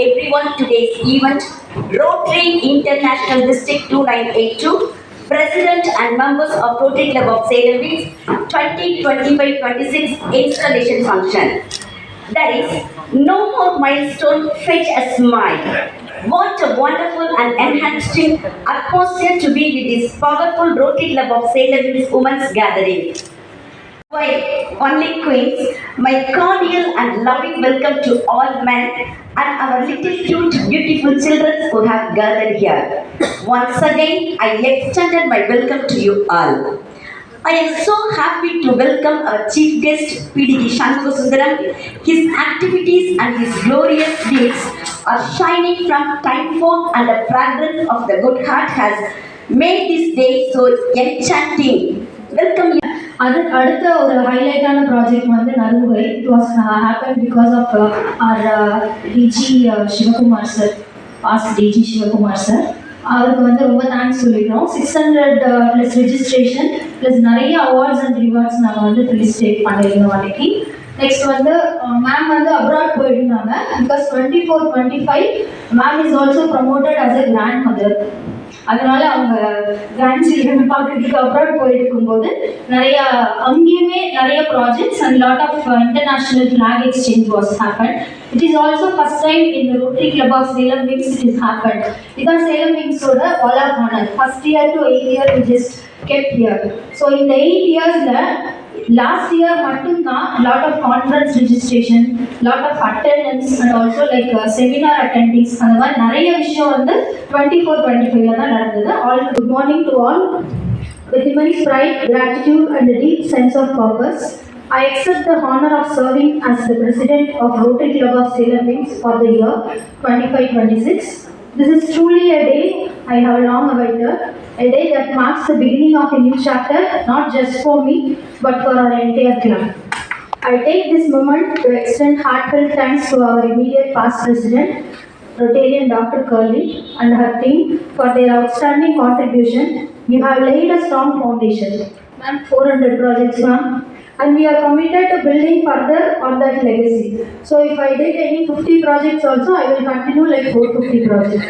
everyone today's event. Rotary International District 2982, President and members of Rotary Club of Salem 2025-26 installation function. There is no more milestone fetch a smile. What a wonderful and enhancing atmosphere to be with this powerful Rotary Club of Salem's Women's Gathering. While only queens, my cordial and loving welcome to all men and our little cute, beautiful children who have gathered here. Once again, I extended my welcome to you all. I am so happy to welcome our chief guest, PDG Shanmugasundaram. His activities and his glorious deeds are shining from time forth, and the fragrance of the good heart has made this day so enchanting. Welcome. அடுத்த ஒரு ஹைலைட்டான project வந்து Narumugai. It was happen because of our DG Sivakumar sir, past DG Sivakumar sir. அவருக்கு வந்து ரொம்ப thanks சொல்லிக்கிறோம். 600 plus registration plus நிறைய awards and rewards நாங்கள் வந்து ஃபெலிசிட்டேட் பண்ணியிருந்தோம் அன்றைக்கி. நெக்ஸ்ட் வந்து மேம் வந்து அப்ராட் போயிருந்தாங்க. Because 24-25 ma'am is also promoted as a grand mother. அதனால அவங்க கிராண்ட் சில்ட்ரன் பார்க்கறதுக்கு அப்ராட் போயிருக்கும்போது நிறைய அங்கேயுமே நிறைய projects and lot of international flag exchange was happen. It is also first time in the rotary club of Salem wings it is happen. இதுதான் சேலம் விங்ஸோட wall of honour. First year to 8th year we just kept here. So இந்த 8 yearsல last year மட்டும்தான் lot of conference registration, lot of attendance and also like seminar attendees அந்த மாதிரி நிறைய விஷயம் வந்து 24-25 தான் நடந்தது. All good morning to all. With immense pride, gratitude and a deep sense of purpose, I accept the honor of serving as the president of Rotary Club of Salem Wings for the year 25-26. This is truly a day I have long awaited, a day that marks the beginning of a new chapter, not just for me, but for our entire club. I take this moment to extend heartfelt thanks to our immediate past president, Rotarian Dr. Curly, and her team for their outstanding contribution. You have laid a strong foundation. Ma'am, 400 projects, ma'am. And we are committed to building further on that legacy. So if I did any 50 projects also, I will continue like 450 projects.